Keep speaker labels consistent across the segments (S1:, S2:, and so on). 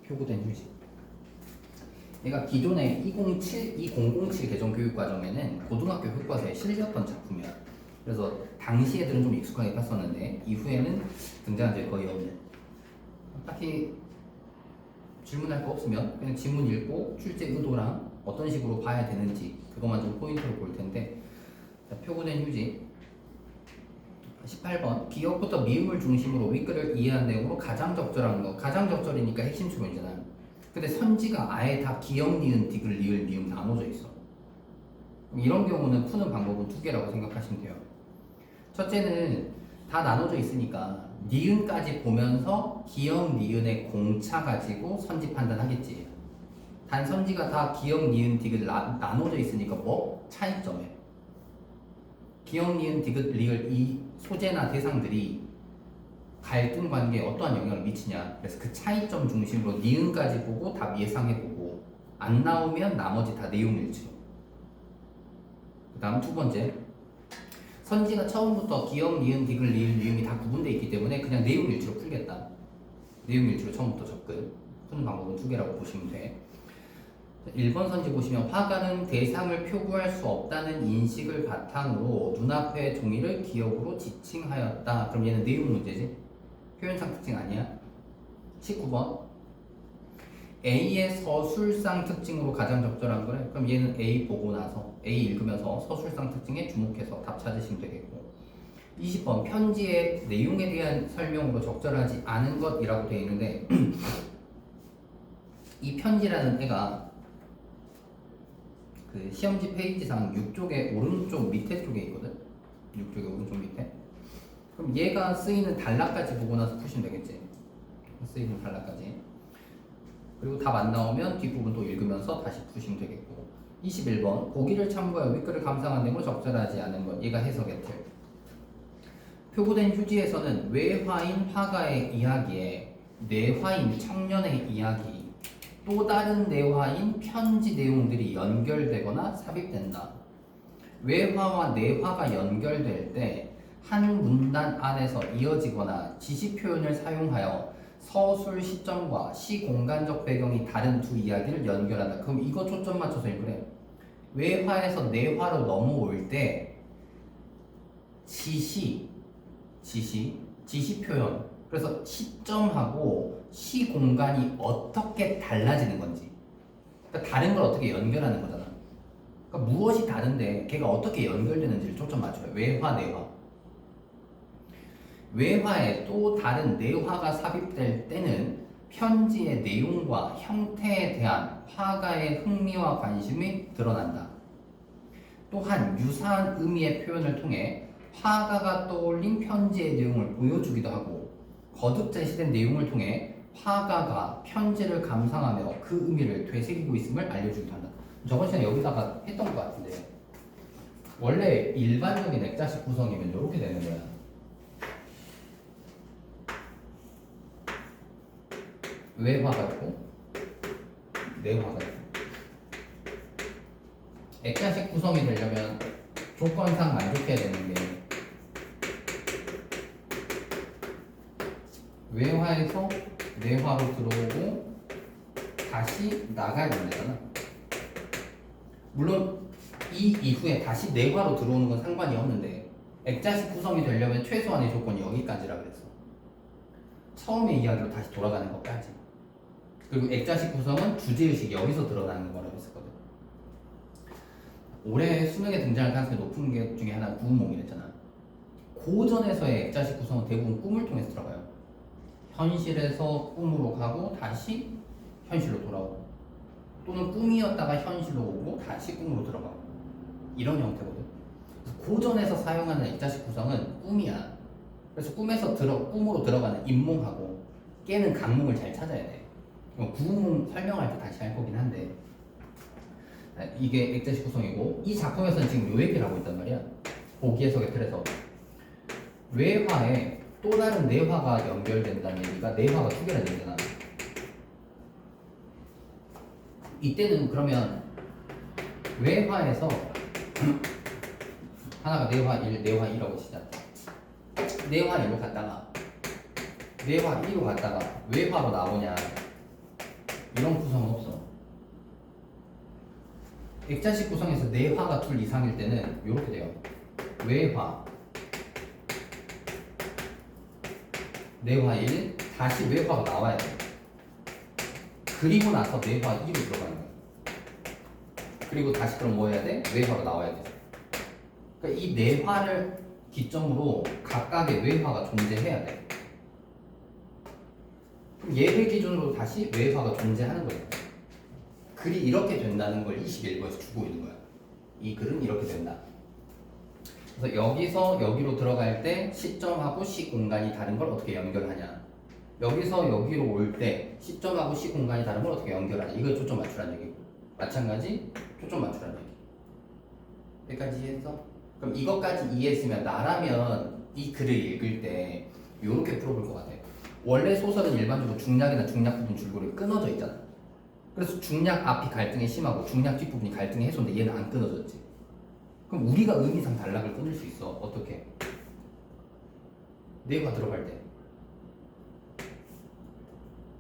S1: 표구된 휴식. 얘가 기존의 2007 개정 교육과정에는 고등학교 교과서에 실렸던 작품이야. 그래서 당시 애들은 좀 익숙하게 봤었는데 이후에는 등장한 적이 거의 없는. 딱히 질문할 거 없으면 그냥 지문 읽고 출제 의도랑 어떤 식으로 봐야 되는지 그것만 좀 포인트로 볼 텐데. 자, 표구된 휴식 18번 기억부터 미음을 중심으로 윗글을 이해한 내용으로 가장 적절한 거. 가장 적절이니까 핵심 추론이잖아. 근데 선지가 아예 다 기역, 니은, 디귿, 리을, 미음 나눠져 있어. 이런 경우는 푸는 방법은 두 개라고 생각하시면 돼요. 첫째는 다 나눠져 있으니까 니은까지 보면서 기역, 니은의 공차 가지고 선지 판단하겠지. 단 선지가 다 기역, 니은, 디귿 나눠져 있으니까 뭐? 차이점에 기역, 니은, 디귿, 리을 이 소재나 대상들이 갈등 관계에 어떠한 영향을 미치냐. 그래서 그 차이점 중심으로 니은까지 보고 답 예상해보고 안 나오면 나머지 다 내용 일치로. 그 다음 두 번째 선지가 처음부터 기역, 니은, 디귿, 리을, 미음이 다 구분되어 있기 때문에 그냥 내용 일치로 풀겠다. 내용 일치로 처음부터 접근. 푸는 방법은 두 개라고 보시면 돼. 1번 선지 보시면 화가는 대상을 표구할 수 없다는 인식을 바탕으로 눈앞의 종이를 기억으로 지칭하였다. 그럼 얘는 내용 문제지? 표현상 특징 아니야? 19번 A의 서술상 특징으로 가장 적절한 거래? 그럼 얘는 A 보고 나서 A 읽으면서 서술상 특징에 주목해서 답 찾으시면 되겠고. 20번 편지의 내용에 대한 설명으로 적절하지 않은 것이라고 되어 있는데 이 편지라는 애가 그 시험지 페이지상 6쪽의 오른쪽 밑에 쪽에 있거든. 6쪽의 오른쪽 밑에. 그럼 얘가 쓰이는 단락까지 보고 나서 푸시면 되겠지. 쓰이는 단락까지. 그리고 답 안 나오면 뒷부분 또 읽으면서 다시 푸시면 되겠고. 21번 보기를 참고하여 윗글을 감상한 내용으로 적절하지 않은 것. 얘가 해석의 틀. 표구된 휴지에서는 외화인 화가의 이야기에 내화인 청년의 이야기 또 다른 내화인 편지 내용들이 연결되거나 삽입된다. 외화와 내화가 연결될 때 한 문단 안에서 이어지거나 지시 표현을 사용하여 서술 시점과 시공간적 배경이 다른 두 이야기를 연결한다. 그럼 이거 초점 맞춰서 읽으래. 외화에서 내화로 넘어올 때 지시 표현. 그래서 시점하고 시공간이 어떻게 달라지는 건지. 그러니까 다른 걸 어떻게 연결하는 거잖아. 그러니까 무엇이 다른데 걔가 어떻게 연결되는지를 초점 맞춰요. 외화, 내화. 외화에 또 다른 내화가 삽입될 때는 편지의 내용과 형태에 대한 화가의 흥미와 관심이 드러난다. 또한 유사한 의미의 표현을 통해 화가가 떠올린 편지의 내용을 보여주기도 하고 거듭 제시된 내용을 통해 화가가 편지를 감상하며 그 의미를 되새기고 있음을 알려주기도 한다. 저번 시간에 여기다가 했던 것 같은데 원래 일반적인 액자식 구성이면 이렇게 되는 거야. 외화가 있고 내화가 있고. 액자식 구성이 되려면 조건상 만족해야 되는 게 외화에서 내화로 들어오고 다시 나가야 된다잖아. 물론 이 이후에 다시 내화로 들어오는 건 상관이 없는데 액자식 구성이 되려면 최소한의 조건이 여기까지라 그랬어. 처음의 이야기로 다시 돌아가는 것까지. 그리고 액자식 구성은 주제의식이 여기서 드러나는 거라고 했었거든. 올해 수능에 등장할 가능성이 높은 게 중에 하나가 구운몽이랬잖아. 고전에서의 액자식 구성은 대부분 꿈을 통해서 들어가요. 현실에서 꿈으로 가고 다시 현실로 돌아오고 또는 꿈이었다가 현실로 오고 다시 꿈으로 들어가고 이런 형태거든. 그래서 고전에서 사용하는 액자식 구성은 꿈이야. 그래서 꿈으로 들어가는 인몽하고 깨는 강몽을 잘 찾아야 돼. 구운몽 설명할 때 다시 할 거긴 한데 이게 액자식 구성이고 이 작품에서는 지금 요 얘기를 하고 있단 말이야. 보기 해석의 틀에서 외화에 또 다른 내화가 연결된다는 얘기가 내화가 두 개라는 얘기잖아. 이때는 그러면 외화에서 하나가 내화 1, 내화 2라고 시작. 내화 1로 갔다가 내화 2로 갔다가 외화로 나오냐. 이런 구성은 없어. 액자식 구성에서 내화가 둘 이상일 때는 이렇게 돼요. 외화, 내화 1, 다시 외화가 나와야 돼. 그리고 나서 내화 2로 들어가는 거야. 그리고 다시 그럼 뭐 해야 돼? 외화가 나와야 돼. 그러니까 이 내화를 기점으로 각각의 외화가 존재해야 돼. 그럼 얘를 기준으로 다시 외화가 존재하는 거예요. 글이 이렇게 된다는 걸 21번에서 주고 있는 거야. 이 글은 이렇게 된다. 그래서 여기서 여기로 들어갈 때 시점하고 시 공간이 다른 걸 어떻게 연결하냐. 여기서 여기로 올 때 시점하고 시 공간이 다른 걸 어떻게 연결하냐. 이걸 초점 맞추라는 얘기고. 마찬가지 초점 맞추라는 얘기. 여기까지 이해했어? 그럼 이것까지 이해했으면 나라면 이 글을 읽을 때 이렇게 풀어볼 것 같아. 원래 소설은 일반적으로 중략이나 중략 부분 줄거리가 끊어져 있잖아. 그래서 중략 앞이 갈등이 심하고 중략 뒷부분이 갈등이 해소인데 얘는 안 끊어졌지. 그럼 우리가 의미상 단락을 끊을 수 있어. 어떻게? 내가 들어갈 때.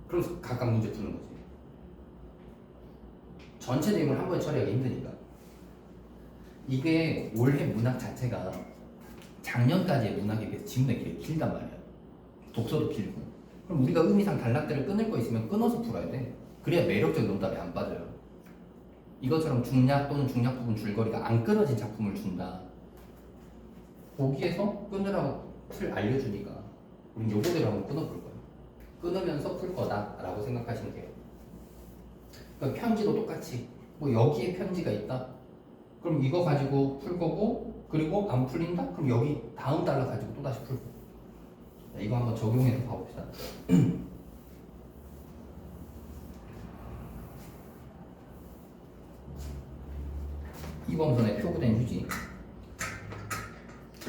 S1: 그래서 각각 문제 푸는 거지. 전체 내용을 한 번에 처리하기 힘드니까. 이게 올해 문학 자체가 작년까지의 문학에 비해서 지문의 길이 길단 말이야. 독서도 길고. 그럼 우리가 의미상 단락들을 끊을 거 있으면 끊어서 풀어야 돼. 그래야 매력적인 농담이 안 빠져요. 이것처럼 중략 또는 중략 부분 줄거리가 안 끊어진 작품을 준다. 거기에서 끊으라고 틀 알려주니까 우린 요거대로 한번 끊어볼 거예요. 끊으면서 풀 거다라고 생각하시면 돼요. 그러니까 편지도 똑같이 뭐 여기에 편지가 있다. 그럼 이거 가지고 풀 거고 그리고 안 풀린다? 그럼 여기 다음 달러 가지고 또 다시 풀고. 자, 이거 한번 적용해서 봐봅시다. 이범선의 표구된 휴지.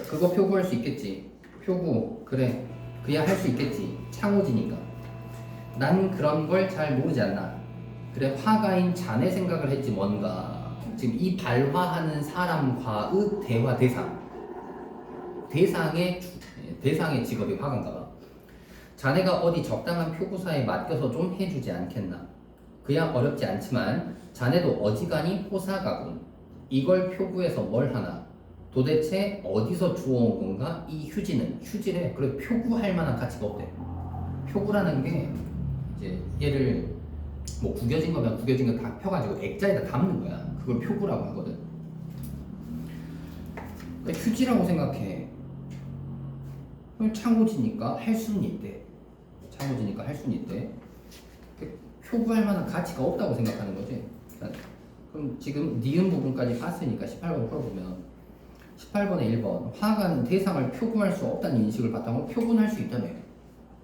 S1: 그거 표구할 수 있겠지. 표구 그래 그야 할 수 있겠지. 창호지니까. 난 그런 걸 잘 모르지 않나. 그래 화가인 자네 생각을 했지 뭔가. 지금 이 발화하는 사람과의 대화 대상의 직업이 화가인가 봐. 자네가 어디 적당한 표구사에 맡겨서 좀 해주지 않겠나. 그야 어렵지 않지만 자네도 어지간히 호사가군. 이걸 표구해서 뭘 하나? 도대체 어디서 주워온 건가? 이 휴지래. 그래 표구할 만한 가치가 없대. 표구라는 게 이제 얘를 뭐 구겨진 거면 구겨진 거 다 펴가지고 액자에다 담는 거야. 그걸 표구라고 하거든. 그러니까 휴지라고 생각해. 그럼 창호지니까 할 수는 있대. 창호지니까 할 수는 있대. 표구할 만한 가치가 없다고 생각하는 거지. 그럼 지금 니은 부분까지 봤으니까 18번 풀어보면 18번에 1번 화가는 대상을 표구할 수 없다는 인식을 바탕으로 표gun할 수 있다며.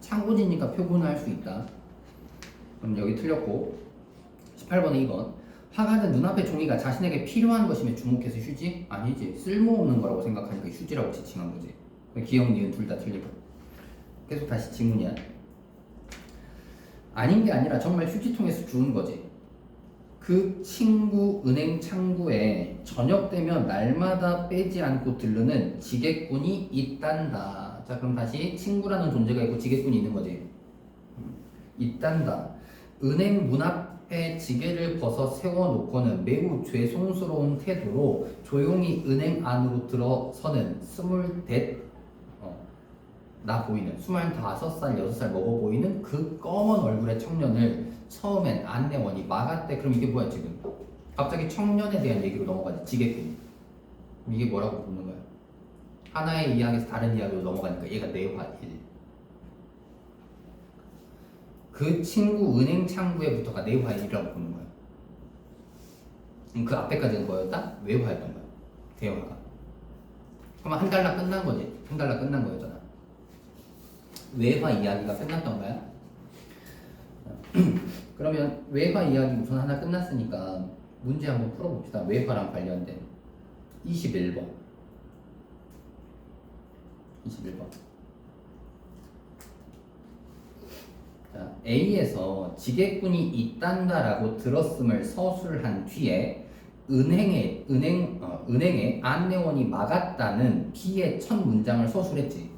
S1: 창고지니까 표gun할 수 있다. 그럼 여기 틀렸고 18번에 2번 화가는 눈앞의 종이가 자신에게 필요한 것임에 주목해서 휴지? 아니지. 쓸모없는 거라고 생각하니까 휴지라고 지칭한 거지. 기억, 니은 둘 다 틀리고. 계속 다시 지문이야. 아닌 게 아니라 정말 휴지통에서 주운 거지. 그 친구 은행 창구에 저녁 되면 날마다 빼지 않고 들르는 지게꾼이 있단다. 자 그럼 다시 친구라는 존재가 있고 지게꾼이 있는 거지. 있단다. 은행 문 앞에 지게를 벗어 세워놓고는 매우 죄송스러운 태도로 조용히 은행 안으로 들어서는 나 보이는 25살, 6살 먹어 보이는 그 검은 얼굴의 청년을 처음엔 안내원이 막았대. 그럼 이게 뭐야 지금? 갑자기 청년에 대한 얘기로 넘어가지. 지게꾼. 이게 뭐라고 보는 거야? 하나의 이야기에서 다른 이야기로 넘어가니까 얘가 내화 1. 그 친구 은행 창구에부터가 내화 1이라고 보는 거야. 그 앞에까지는 뭐였다? 외화였던 거야. 대화가. 그러면 한 달락 끝난 거지. 한 달락 끝난 거였잖아. 외화 이야기가 끝났던 거야. 그러면 외화 이야기 우선 하나 끝났으니까 문제 한번 풀어봅시다. 외화랑 관련된 21번. 자, A에서 지게꾼이 있단다라고 들었음을 서술한 뒤에 은행에 안내원이 막았다는 B의 첫 문장을 서술했지.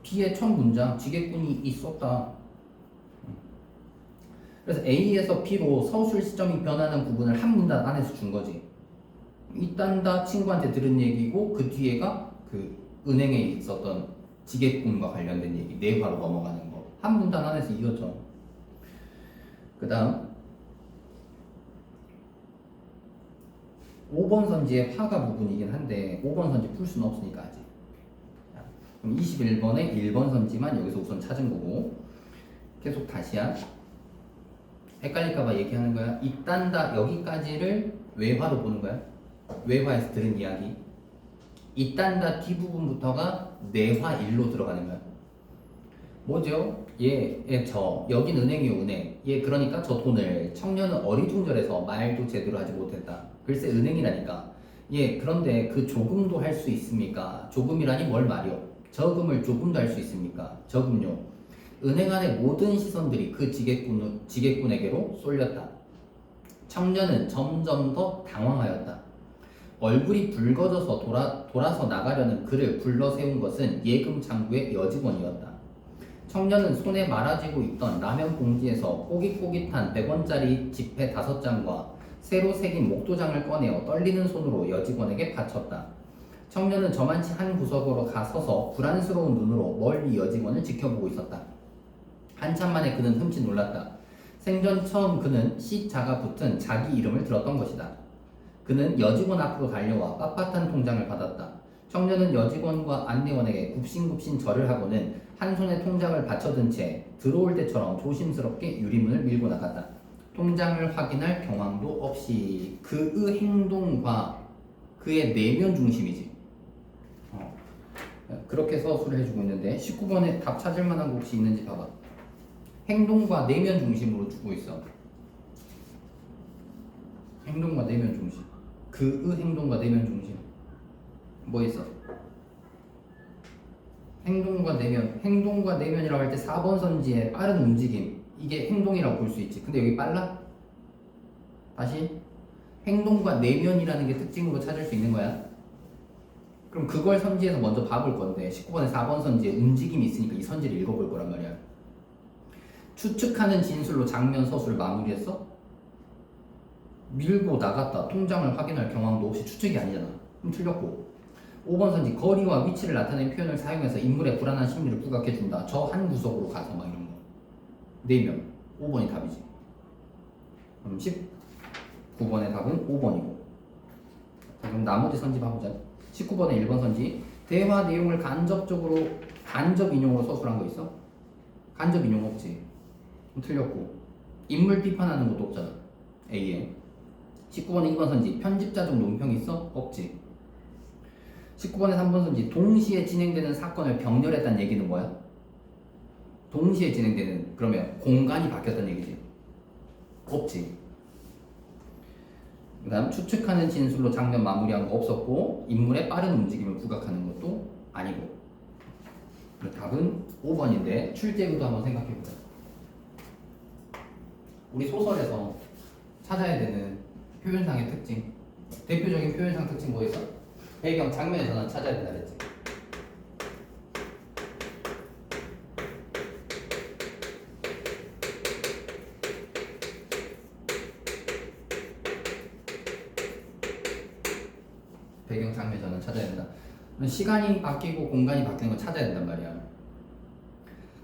S1: B의 첫 문장 지게꾼이 있었다. 그래서 A에서 B로 서술 시점이 변하는 부분을 한 문단 안에서 준 거지. 이딴 다 친구한테 들은 얘기고 그 뒤에가 그 은행에 있었던 지게꾼과 관련된 얘기 내화로 넘어가는 거 한 문단 안에서 이어져. 그 다음 5번 선지의 화가 부분이긴 한데 5번 선지 풀 수는 없으니까 아직. 그럼 21번에 1번 선지만 여기서 우선 찾은 거고 계속 다시야. 헷갈릴까봐 얘기하는 거야. 이딴다 여기까지를 외화로 보는 거야. 외화에서 들은 이야기. 이딴다 뒷부분부터가 내화 1로 들어가는 거야. 뭐죠? 여긴 은행이요 은행. 그러니까 저 돈을 청년은 어리둥절해서 말도 제대로 하지 못했다. 글쎄 은행이라니까. 그런데 그 조금도 할 수 있습니까? 조금이라니 뭘 말이요? 저금을 조금도 할 수 있습니까? 저금요. 은행 안의 모든 시선들이 그 지게꾼에게로 쏠렸다. 청년은 점점 더 당황하였다. 얼굴이 붉어져서 돌아서 나가려는 그를 불러세운 것은 예금 창구의 여직원이었다. 청년은 손에 말아쥐고 있던 라면 봉지에서 꼬깃꼬깃한 100원짜리 지폐 5장과 새로 새긴 목도장을 꺼내어 떨리는 손으로 여직원에게 바쳤다. 청년은 저만치 한 구석으로 가서서 불안스러운 눈으로 멀리 여직원을 지켜보고 있었다. 한참 만에 그는 흠칫 놀랐다. 생전 처음 그는 C자가 붙은 자기 이름을 들었던 것이다. 그는 여직원 앞으로 달려와 빳빳한 통장을 받았다. 청년은 여직원과 안내원에게 굽신굽신 절을 하고는 한 손에 통장을 받쳐든 채 들어올 때처럼 조심스럽게 유리문을 밀고 나갔다. 통장을 확인할 경황도 없이 그의 행동과 그의 내면 중심이지. 그렇게 서술을 해주고 있는데 19번에 답 찾을 만한 거 혹시 있는지 봐봐. 행동과 내면 중심으로 주고 있어. 행동과 내면 중심. 그의 행동과 내면 중심. 뭐 있어? 행동과 내면이라고 할 때 4번 선지의 빠른 움직임. 이게 행동이라고 볼 수 있지. 근데 여기 빨라? 다시 행동과 내면이라는 게 특징으로 찾을 수 있는 거야. 그럼 그걸 선지에서 먼저 봐볼 건데 19번에 4번 선지에 움직임이 있으니까 이 선지를 읽어볼 거란 말이야. 추측하는 진술로 장면 서술을 마무리했어? 밀고 나갔다. 통장을 확인할 경황도 없이 추측이 아니잖아. 그럼 틀렸고 5번 선지 거리와 위치를 나타내는 표현을 사용해서 인물의 불안한 심리를 부각해준다. 저 한 구석으로 가서 막 이런 거. 내면 5번이 답이지. 그럼 19번의 답은 5번이고. 그럼 나머지 선지 봐보자. 19번의 1번 선지 대화 내용을 간접 인용으로 서술한 거 있어? 간접 인용 없지. 틀렸고 인물 비판하는 것도 없잖아. A에 19번의 2번 선지 편집자적 논평이 있어? 없지. 19번의 3번 선지 동시에 진행되는 사건을 병렬했다는 얘기는 뭐야? 동시에 진행되는 그러면 공간이 바뀌었다는 얘기지. 없지. 그 다음 추측하는 진술로 장면 마무리한 거 없었고 인물의 빠른 움직임을 부각하는 것도 아니고. 답은 5번인데 출제구도 한번 생각해보자. 우리 소설에서 찾아야 되는 표현상의 특징, 대표적인 표현상 특징 뭐 있어? 배경 장면에서는 찾아야 된다 그랬지. 배경 장면에서는 찾아야 된다. 시간이 바뀌고 공간이 바뀌는 거 찾아야 된단 말이야.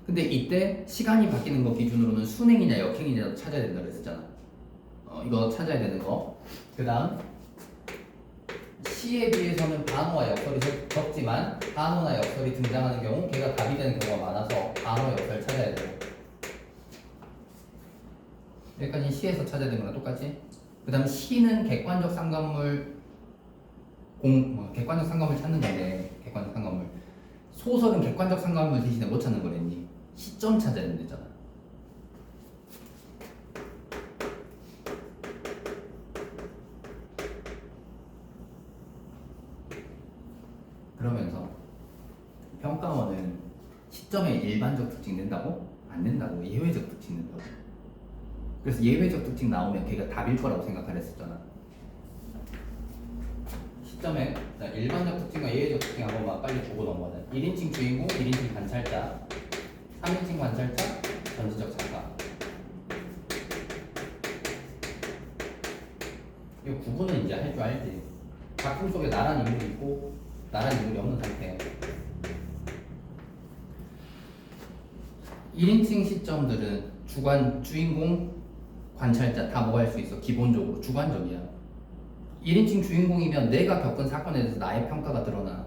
S1: 근데 이때 시간이 바뀌는 거 기준으로는 순행이냐 역행이냐 찾아야 된다 그랬었잖아. 이거 찾아야 되는 거. 그 다음 시에 비해서는 반어와 역설이 적지만 반어나 역설이 등장하는 경우 걔가 답이 되는 경우가 많아서 반어 역설 찾아야 돼요. 여기까지 시에서 찾아야 되는 거랑 똑같지? 그 다음 시는 객관적 상관물 찾는 건데 객관적 상관물. 소설은 객관적 상관물 대신에 뭐 찾는 거랬니? 시점 찾아야 된다잖아. 그러면서 평가원은 시점에 일반적 특징 낸다고? 안 낸다고. 예외적 특징 낸다고. 그래서 예외적 특징 나오면 걔가 답일 거라고 생각을 했었잖아. 시점에 일반적 특징과 예외적 특징 한번만 빨리 보고 넘어가자. 1인칭 주인공, 1인칭 관찰자, 3인칭 관찰자, 전지적 작가. 이 구분은 이제 할 줄 알지. 작품 속에 나란 인물이 있고 나란 인물이 없는 상태. 1인칭 시점들은 주인공, 관찰자 다 뭐 할 수 있어. 기본적으로 주관적이야. 1인칭 주인공이면 내가 겪은 사건에 대해서 나의 평가가 드러나.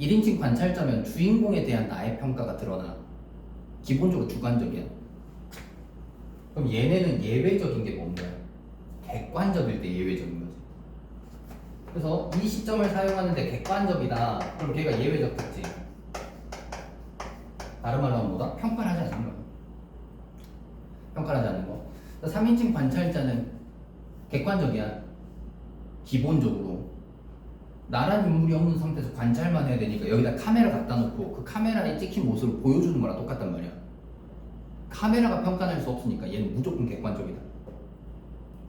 S1: 1인칭 관찰자면 주인공에 대한 나의 평가가 드러나. 기본적으로 주관적이야. 그럼 얘네는 예외적인 게 뭔가? 객관적일 때 예외적인 거지. 그래서 이 시점을 사용하는데 객관적이다. 그럼 걔가 예외적 특징. 다른 말로 하면 뭐다? 평가를 하지 않는 거야. 평가를 하지 않는 거. 3인칭 관찰자는 객관적이야. 기본적으로. 나란 인물이 없는 상태에서 관찰만 해야 되니까 여기다 카메라 갖다 놓고 그 카메라에 찍힌 모습을 보여주는 거랑 똑같단 말이야. 카메라가 평가할 수 없으니까 얘는 무조건 객관적이다.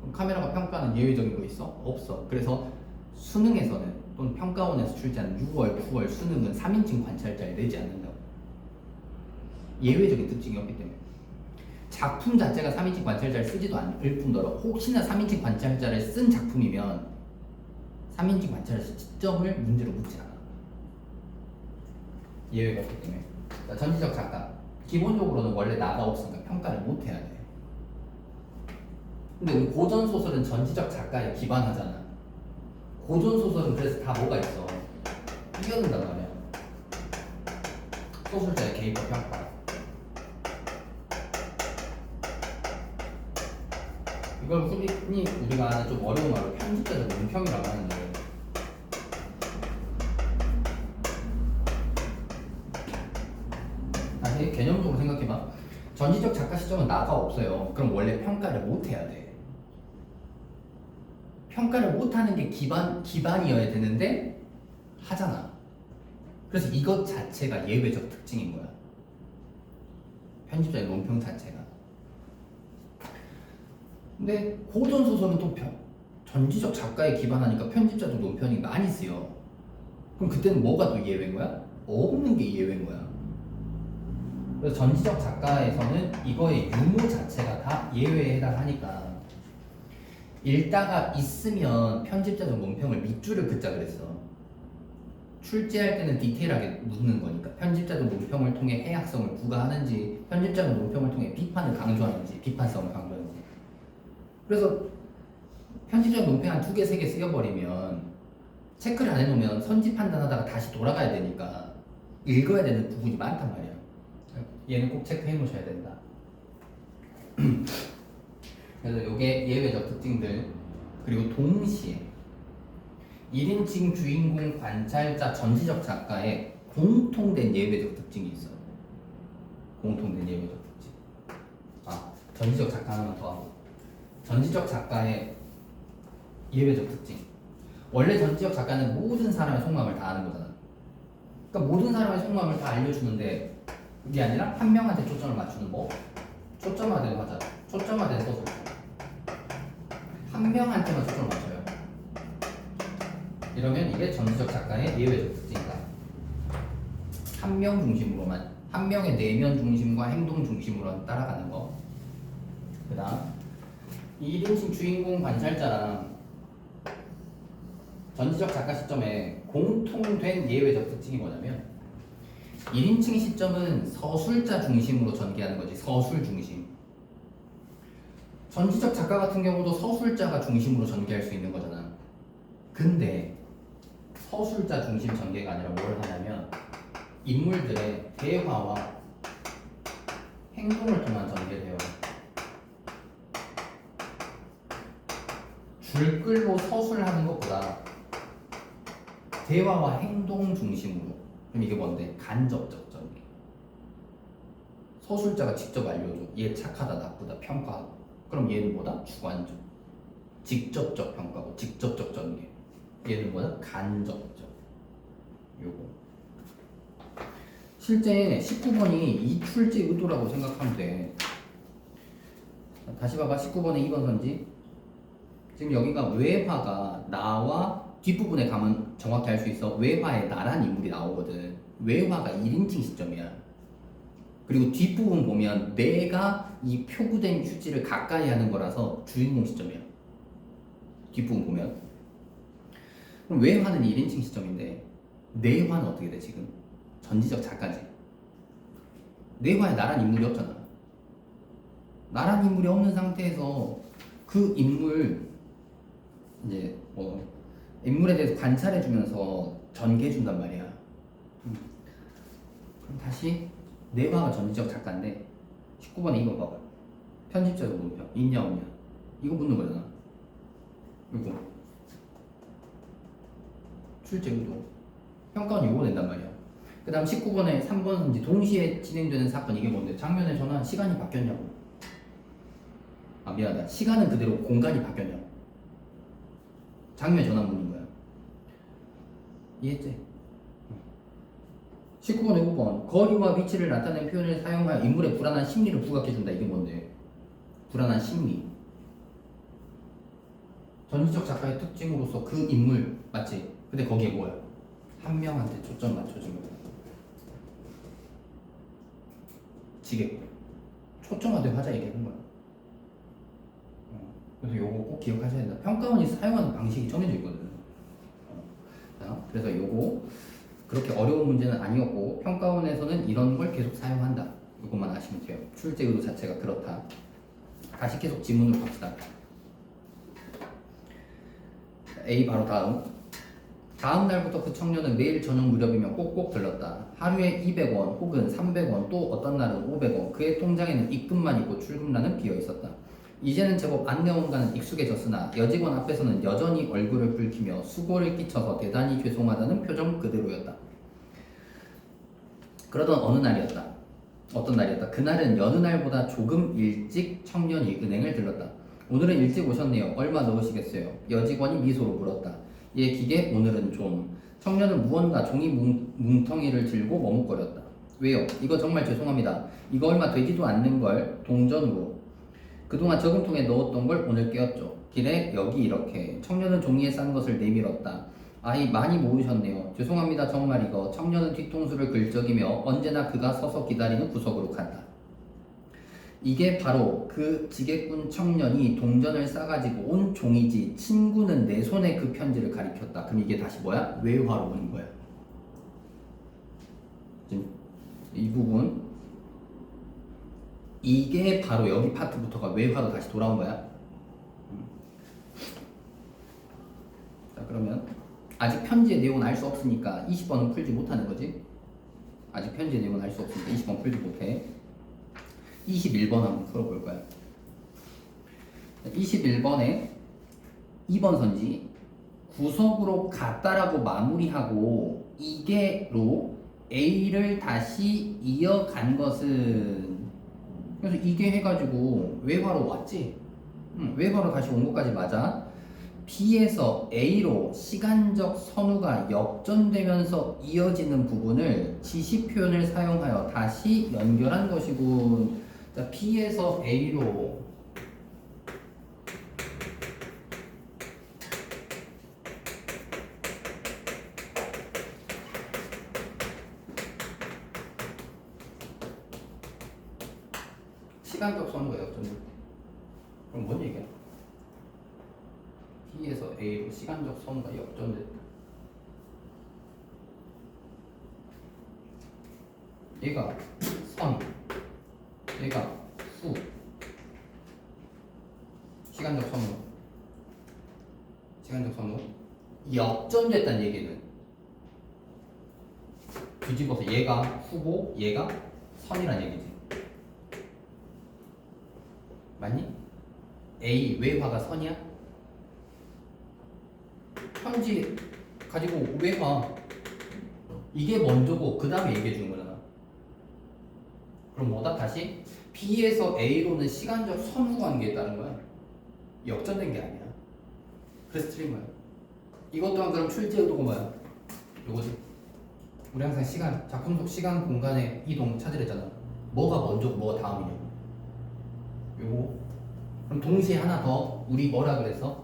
S1: 그럼 카메라가 평가하는 예외적인 거 있어? 없어. 그래서 수능에서는 또는 평가원에서 출제하는 6월, 9월 수능은 3인칭 관찰자를 내지 않는다고. 예외적인 특징이 없기 때문에. 작품 자체가 3인칭 관찰자를 쓰지도 않을 뿐더러 혹시나 3인칭 관찰자를 쓴 작품이면 3인칭 관찰자 시점을 문제로 묻지 않아. 예외가 없기 때문에. 전지적 작가. 기본적으로는 원래 나가 없으니까 평가를 못 해야 돼. 근데 우리 고전 소설은 전지적 작가에 기반하잖아. 고전 소설은 그래서 다 뭐가 있어? 뛰어든단 말이야. 소설자의 개입과 평가. 이걸 흔히 우리가 아는 좀 어려운 말로 편집자적 논평이라고 하는데, 다시 개념적으로 생각해봐. 전지적 작가 시점은 나가 없어요. 그럼 원래 평가를 못 해야 돼. 평가를 못하는 게 기반이어야 되는데 하잖아. 그래서 이것 자체가 예외적 특징인 거야. 편집자의 논평 자체가. 근데 고전 소설은 또 전지적 작가에 기반하니까 편집자적 논평이 많이 쓰여. 그럼 그때는 뭐가 또 예외인 거야? 없는 게 예외인 거야. 그래서 전지적 작가에서는 이거의 유무 자체가 다 예외에 해당하니까 읽다가 있으면 편집자적 논평을 밑줄을 긋자 그랬어. 출제할 때는 디테일하게 묻는 거니까 편집자적 논평을 통해 해악성을 부과하는지 편집자적 논평을 통해 비판을 강조하는지 비판성을 강조하는지. 그래서 편집자적 논평 한 2개, 3개 쓰여버리면 체크를 안 해놓으면 선지 판단하다가 다시 돌아가야 되니까 읽어야 되는 부분이 많단 말이야. 얘는 꼭 체크해 놓으셔야 된다. 그래서 이게 예외적 특징들. 그리고 동시에 1인칭 주인공 관찰자 전지적 작가의 공통된 예외적 특징이 있어요. 공통된 예외적 특징. 전지적 작가 하나만 더 하고. 전지적 작가의 예외적 특징. 원래 전지적 작가는 모든 사람의 속마음을 다 아는 거잖아. 그러니까 모든 사람의 속마음을 다 알려주는데 그게 아니라 한 명한테 초점을 맞추는 뭐? 초점화된 화자, 초점화된 소설. 한 명한테만 초점을 맞춰요. 이러면 이게 전지적 작가의 예외적 특징이다. 한 명 중심으로만, 한 명의 내면 중심과 행동 중심으로 따라가는 거. 그 다음 1인칭 주인공 관찰자랑 전지적 작가 시점에 공통된 예외적 특징이 뭐냐면 1인칭 시점은 서술자 중심으로 전개하는 거지. 서술 중심. 전지적 작가 같은 경우도 서술자가 중심으로 전개할 수 있는 거잖아. 근데 서술자 중심 전개가 아니라 뭘 하냐면 인물들의 대화와 행동을 통한 전개를 해요. 줄글로 서술하는 것보다 대화와 행동 중심으로. 그럼 이게 뭔데? 간접적 전개. 서술자가 직접 알려줘. 얘 착하다, 나쁘다, 평가하고. 그럼 얘는 뭐다? 주관적. 직접적 평가고 직접적 전개. 얘는 뭐다? 간접적. 요거. 실제 19번이 이 출제 의도라고 생각하면 돼. 다시 봐봐. 19번의 2번 선지. 지금 여기가 외화가 나와 뒷부분에 가면 정확히 알 수 있어. 외화에 나란 인물이 나오거든. 외화가 1인칭 시점이야. 그리고 뒷부분 보면 내가 이 표구된 휴지를 가까이 하는 거라서 주인공 시점이야. 뒷부분 보면. 그럼 외화는 1인칭 시점인데 내화는 어떻게 돼 지금? 전지적 작가지. 내화에 나란 인물이 없잖아. 나란 인물이 없는 상태에서 그 인물 이제 뭐 인물에 대해서 관찰해주면서 전개해준단 말이야. 그럼 다시 내화가 전지적 작가인데 19번에 이거 봐봐. 편집자도 물음표 있냐 없냐 이거 묻는 거잖아. 이거 출제 의도 평가원 요거 낸단 말이야. 그 다음 19번에 3번 선지 동시에 진행되는 사건 이게 뭔데? 장면의 전환 시간이 바뀌었냐고. 아 미안하다. 시간은 그대로 공간이 바뀌었냐고. 장면 전환 묻는 거야. 이해했지? 19번에 5번 거리와 위치를 나타내는 표현을 사용하여 인물의 불안한 심리를 부각해준다. 이게 뭔데? 불안한 심리. 전지적 작가의 특징으로서 그 인물 맞지? 근데 거기에 뭐야? 한 명한테 초점 맞춰준 거야. 지게 초점화된 화자 얘기하는 거야. 그래서 요거 꼭 기억하셔야 된다. 평가원이 사용하는 방식이 정해져 있거든. 그래서 요거 그렇게 어려운 문제는 아니었고 평가원에서는 이런 걸 계속 사용한다. 이것만 아시면 돼요. 출제 의도 자체가 그렇다. 다시 계속 지문으로 갑시다. A 바로 다음 날부터 그 청년은 매일 저녁 무렵이면 꼭꼭 들렀다. 하루에 200원 혹은 300원 또 어떤 날은 500원. 그의 통장에는 입금만 있고 출금란은 비어 있었다. 이제는 제법 안내원과는 익숙해졌으나 여직원 앞에서는 여전히 얼굴을 붉히며 수고를 끼쳐서 대단히 죄송하다는 표정 그대로였다. 그러던 어떤 날이었다. 그날은 여느 날보다 조금 일찍 청년이 은행을 들렀다. 오늘은 일찍 오셨네요. 얼마 넣으시겠어요? 여직원이 미소로 물었다. 예, 기계 오늘은 좀. 청년은 무언가 종이 뭉텅이를 들고 머뭇거렸다. 왜요? 이거 정말 죄송합니다. 이거 얼마 되지도 않는 걸 동전으로. 그동안 저금통에 넣었던 걸 오늘 깨었죠. 길에 여기 이렇게. 청년은 종이에 싼 것을 내밀었다. 아이 많이 모으셨네요. 죄송합니다. 정말 이거. 청년은 뒤통수를 긁적이며 언제나 그가 서서 기다리는 구석으로 간다. 이게 바로 그 지게꾼 청년이 동전을 싸가지고 온 종이지. 친구는 내 손에 그 편지를 가리켰다. 그럼 이게 다시 뭐야? 외화로 오는 거야. 지금 이 부분 이게 바로 여기 파트부터가 외화로 다시 돌아온 거야. 자 그러면 아직 편지의 내용은 알 수 없으니까 20번은 풀지 못하는 거지. 아직 편지의 내용은 알 수 없으니까 20번 풀지 못해. 21번 한번 풀어볼 거야. 21번에 2번 선지 구석으로 갔다라고 마무리하고 이게로 A를 다시 이어간 것은 그래서 이게 해가지고 외화로 왔지. 외화로 다시 온 것까지 맞아. B에서 A로 시간적 선우가 역전되면서 이어지는 부분을 지시 표현을 사용하여 다시 연결한 것이군. 자, B에서 A로 시간적 선우가 역전돼. 그럼 뭔 얘기야? B에서 A로 시간적 선우가 역전됐다. 얘가 선, 얘가 후. 시간적 선우 역전됐다는 얘기는 뒤집어서 얘가 후고 얘가 선이란 얘기지. 맞니? A 외화가 선이야? 편지 가지고 외화 이게 먼저고 그 다음에 얘기해 주는 거잖아. 그럼 뭐다? 다시 B에서 A로는 시간적 선후 관계에 따른 거야. 역전된 게 아니야. 그래서 틀린 거야. 이것 또한 그럼 출제 의도가 뭐야? 요거지. 우리 항상 시간, 작품 속 시간 공간의 이동 찾으랬잖아. 뭐가 먼저고 뭐가 다음이냐. 요거. 그럼 동시에 하나 더 우리 뭐라 그래서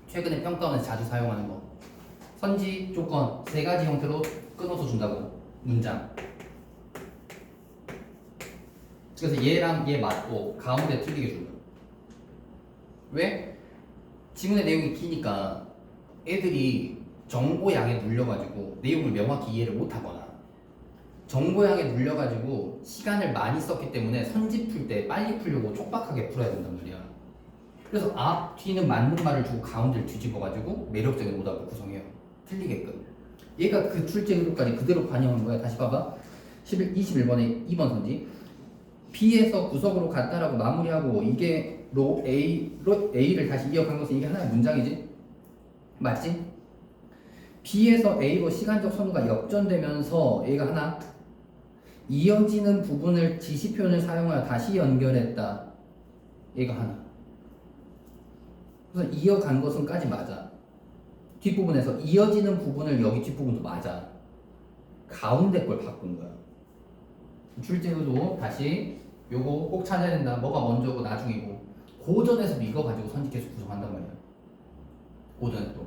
S1: 최근에 평가원에서 자주 사용하는 거. 선지 조건 세 가지 형태로 끊어서 준다고. 문장. 그래서 얘랑 얘 맞고 가운데 틀리게 준다. 왜? 지문의 내용이 기니까 애들이 정보양에 눌려가지고 내용을 명확히 이해를 못하거나 정보양에 눌려가지고 시간을 많이 썼기 때문에 선지 풀 때 빨리 풀려고 촉박하게 풀어야 된단 말이야. 그래서 앞, 뒤는 맞는 말을 주고 가운데를 뒤집어가지고 매력적인 오답을 구성해요. 틀리게끔. 얘가 그 출제 의도까지 그대로 반영한 거야. 다시 봐봐. 21번에 2번 선지. B에서 구석으로 갔다라고 마무리하고 이게 로 A를 다시 이어간 것은 이게 하나의 문장이지? 맞지? B에서 A로 시간적 선우가 역전되면서 얘가 하나 이어지는 부분을 지시 표현을 사용하여 다시 연결했다. 얘가 하나. 그래서 이어간 것은까지 맞아. 뒷부분에서 이어지는 부분을 여기 뒷부분도 맞아. 가운데 걸 바꾼 거야. 출제로도 다시 요거 꼭 찾아야 된다. 뭐가 먼저고 나중이고. 고전에서도 이거 가지고 선지 계속 구성한단 말이야. 고전에도.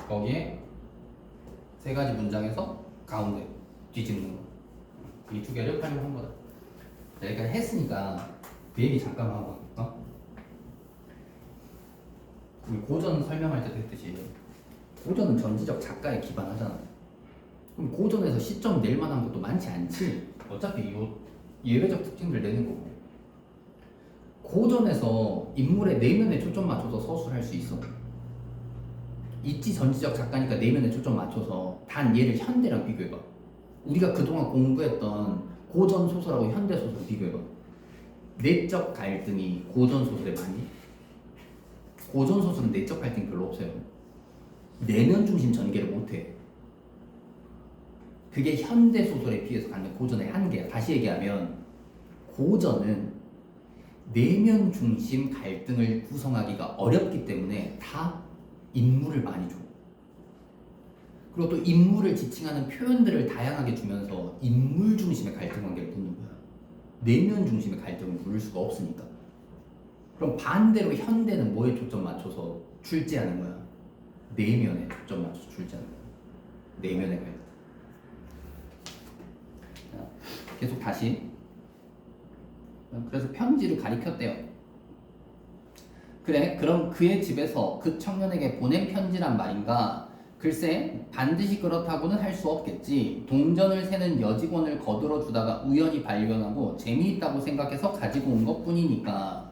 S1: 거기에 세 가지 문장에서 가운데 뒤집는 거. 이 두 개를 활용한 거다. 여기까지 했으니까 그 얘기 잠깐만 하고 갈까? 우리 고전 설명할 때도 했듯이 고전은 전지적 작가에 기반하잖아. 그럼 고전에서 시점 낼 만한 것도 많지 않지. 어차피 이 예외적 특징들 내는 거고. 고전에서 인물의 내면에 초점 맞춰서 서술할 수 있어. 있지 전지적 작가니까 내면에 초점 맞춰서 단 얘를 현대랑 비교해봐. 우리가 그동안 공부했던 고전 소설하고 현대 소설 비교해봐. 내적 갈등이 고전 소설에 많이? 고전 소설은 내적 갈등이 별로 없어요. 내면 중심 전개를 못해. 그게 현대 소설에 비해서 갖는 고전의 한계야. 다시 얘기하면 고전은 내면 중심 갈등을 구성하기가 어렵기 때문에 다 인물을 많이 줘. 그리고 또 인물을 지칭하는 표현들을 다양하게 주면서 인물 중심의 갈등 관계를 묻는 거야. 내면 중심의 갈등을 물을 수가 없으니까. 그럼 반대로 현대는 뭐에 초점 맞춰서 출제하는 거야? 내면에 초점 맞춰서 출제하는 거야. 내면의 갈등. 자, 계속 다시. 그래서 편지를 가리켰대요. 그래, 그럼 그의 집에서 그 청년에게 보낸 편지란 말인가? 글쎄, 반드시 그렇다고는 할 수 없겠지. 동전을 세는 여직원을 거들어 주다가 우연히 발견하고 재미있다고 생각해서 가지고 온 것 뿐이니까.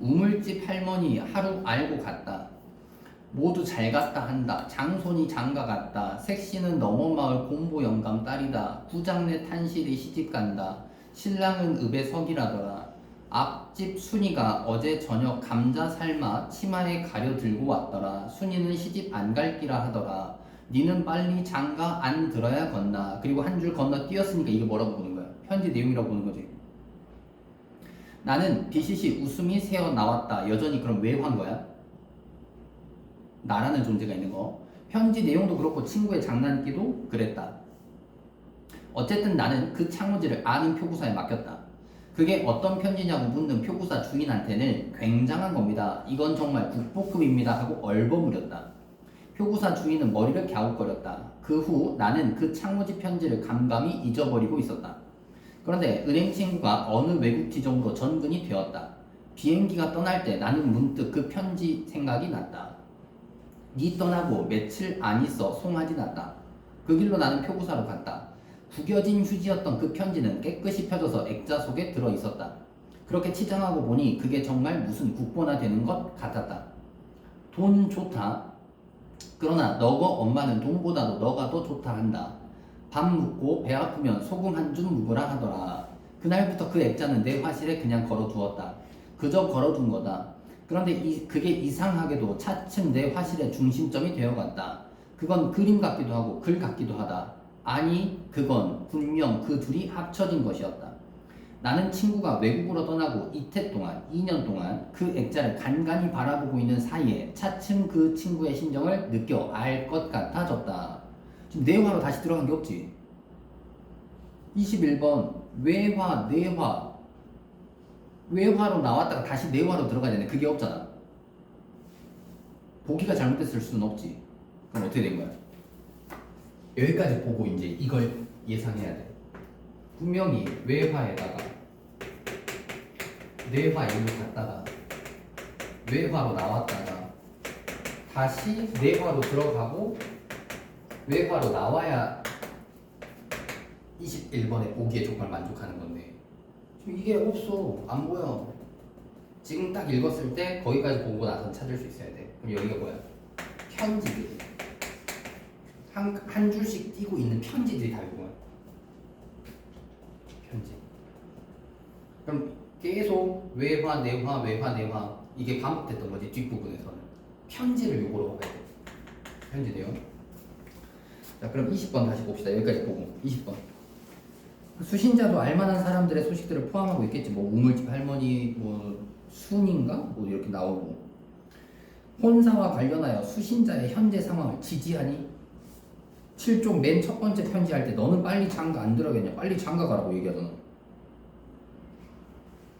S1: 우물집 할머니 하루 알고 갔다. 모두 잘 갔다 한다. 장손이 장가 갔다. 색시는 너머 마을 공보 영감 딸이다. 부장내 탄실이 시집간다. 신랑은 읍에 석이라더라. 앞집 순이가 어제 저녁 감자 삶아 치마에 가려 들고 왔더라. 순이는 시집 안 갈 기라 하더라. 니는 빨리 장가 안 들어야 건나. 그리고 한 줄 건너 뛰었으니까 이게 뭐라고 보는 거야? 편지 내용이라고 보는 거지. 나는 비시시 웃음이 새어 나왔다. 여전히 그럼 왜 한 거야? 나라는 존재가 있는 거. 편지 내용도 그렇고 친구의 장난기도 그랬다. 어쨌든 나는 그 창호지를 아는 표구사에 맡겼다. 그게 어떤 편지냐고 묻는 표구사 주인한테는 굉장한 겁니다. 이건 정말 국보급입니다 하고 얼버무렸다. 표구사 주인은 머리를 갸웃거렸다. 그 후 나는 그 창호지 편지를 감감히 잊어버리고 있었다. 그런데 은행 친구가 어느 외국 지점으로 전근이 되었다. 비행기가 떠날 때 나는 문득 그 편지 생각이 났다. 니 떠나고 며칠 안 있어 송아지 났다. 그 길로 나는 표구사로 갔다. 구겨진 휴지였던 그 편지는 깨끗이 펴져서 액자 속에 들어있었다. 그렇게 치장하고 보니 그게 정말 무슨 국보나 되는 것 같았다. 돈 좋다. 그러나 너거 엄마는 돈보다도 너가 더 좋다 한다. 밥 묻고 배 아프면 소금 한 줌 묵으라 하더라. 그날부터 그 액자는 내 화실에 그냥 걸어두었다. 그저 걸어둔 거다. 그런데 그게 이상하게도 차츰 내 화실의 중심점이 되어갔다. 그건 그림 같기도 하고 글 같기도 하다. 아니, 그건 분명 그 둘이 합쳐진 것이었다. 나는 친구가 외국으로 떠나고 이태 동안, 2년 동안 그 액자를 간간히 바라보고 있는 사이에 차츰 그 친구의 심정을 느껴 알 것 같아졌다. 지금 내화로 다시 들어간 게 없지. 21번 외화, 내화. 외화로 나왔다가 다시 내화로 들어가야 되네. 그게 없잖아. 보기가 잘못됐을 수는 없지. 그럼 어떻게 된 거야? 여기까지 보고 이제 이걸 예상해야 돼. 분명히 외화에다가 뇌화 여기 갔다가 외화로 나왔다가 다시 내화로 들어가고 외화로 나와야 21번의 보기의 조건을 만족하는 건데 지금 이게 없어. 안 보여. 지금 딱 읽었을 때 거기까지 보고 나서 찾을 수 있어야 돼. 그럼 여기가 뭐야? 편지들. 한 줄씩 띄고 있는 편지들이 다 이거야. 편지. 그럼 계속 외화, 내화, 외화, 내화 이게 반복됐던 거지 뒷부분에서는. 편지를 요거로 가야 돼. 편지 내용. 자, 그럼 20번 다시 봅시다. 여기까지 보고 20번. 수신자도 알만한 사람들의 소식들을 포함하고 있겠지. 뭐 우물집 할머니, 뭐 순인가? 뭐 이렇게 나오고. 혼사와 관련하여 수신자의 현재 상황을 지지하니 7종 맨 첫 번째 편지할 때 너는 빨리 장가 안 들어가겠냐? 빨리 장가 가라고 얘기하잖아.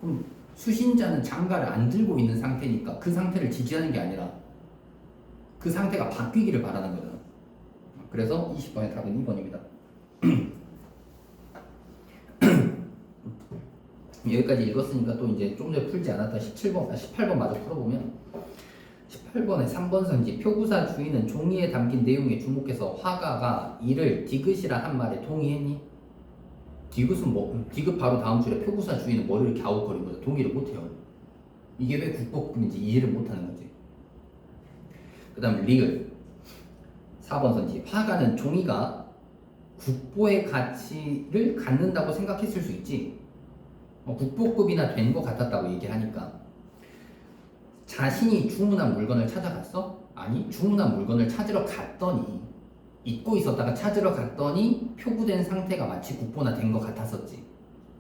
S1: 그럼 수신자는 장가를 안 들고 있는 상태니까 그 상태를 지지하는 게 아니라 그 상태가 바뀌기를 바라는 거잖아. 그래서 20번의 답은 2번입니다. 여기까지 읽었으니까 또 이제 좀 전에 풀지 않았던 18번 마저 풀어보면 18번에 3번 선지 표구사 주인은 종이에 담긴 내용에 주목해서 화가가 이를 디귿이라 한 말에 동의했니? 디귿은 뭐? 디귿 바로 다음 줄에 표구사 주인은 머리를 갸웃거리는 거죠. 동의를 못해요. 이게 왜 국보급인지 이해를 못하는 거지. 그 다음 리을 4번 선지 화가는 종이가 국보의 가치를 갖는다고 생각했을 수 있지. 국보급이나 된 것 같았다고 얘기하니까 자신이 주문한 물건을 찾아갔어? 아니 주문한 물건을 찾으러 갔더니 잊고 있었다가 찾으러 갔더니 표구된 상태가 마치 국보나 된 것 같았었지.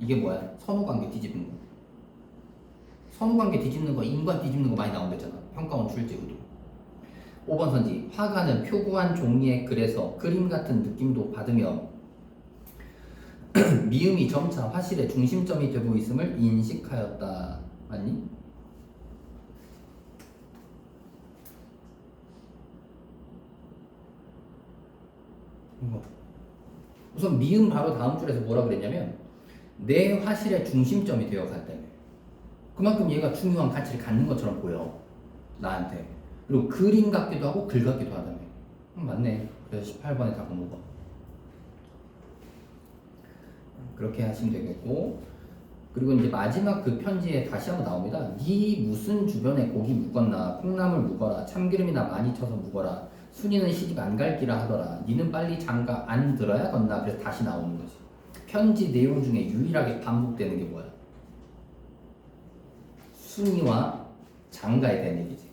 S1: 이게 뭐야? 선후관계 뒤집는 거. 선후관계 뒤집는 거, 인과 뒤집는 거 많이 나온댔잖아. 평가원 출제 의도. 5번 선지 화가는 표구한 종이의 글에서 그림 같은 느낌도 받으며 미음이 점차 화실의 중심점이 되고 있음을 인식하였다. 맞니? 우선 미음 바로 다음 줄에서 뭐라 그랬냐면 내 화실의 중심점이 되어 갔다며. 그만큼 얘가 중요한 가치를 갖는 것처럼 보여 나한테. 그리고 그림 같기도 하고 글 같기도 하다며. 맞네. 그래서 18번에 답은 5번. 그렇게 하시면 되겠고, 그리고 이제 마지막 그 편지에 다시 한번 나옵니다. 네 무슨 주변에 고기 묵었나, 콩나물 묵어라, 참기름이나 많이 쳐서 묵어라, 순이는 시집 안 갈기라 하더라, 니는 빨리 장가 안 들어야겠나. 그래서 다시 나오는 거지. 편지 내용 중에 유일하게 반복되는 게 뭐야? 순이와 장가에 대한 얘기지.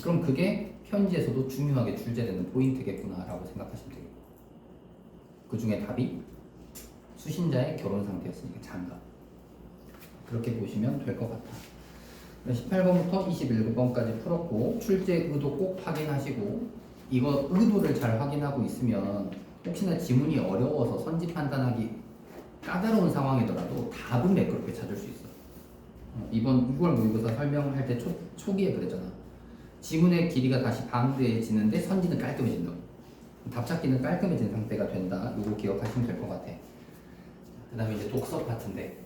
S1: 그럼 그게 편지에서도 중요하게 출제되는 포인트겠구나 라고 생각하시면 되겠고, 그 중에 답이 수신자의 결혼 상태였으니까 장가. 그렇게 보시면 될 것 같아. 18번부터 21번까지 풀었고 출제 의도 꼭 확인하시고, 이거 의도를 잘 확인하고 있으면 혹시나 지문이 어려워서 선지 판단하기 까다로운 상황이더라도 답은 매끄럽게 찾을 수 있어. 이번 6월 모의고사 설명할 때 초기에 그랬잖아. 지문의 길이가 다시 방대해지는데 선지는 깔끔해진다고. 답 찾기는 깔끔해진 상태가 된다. 이거 기억하시면 될 것 같아. 그 다음에 이제 독서 파트인데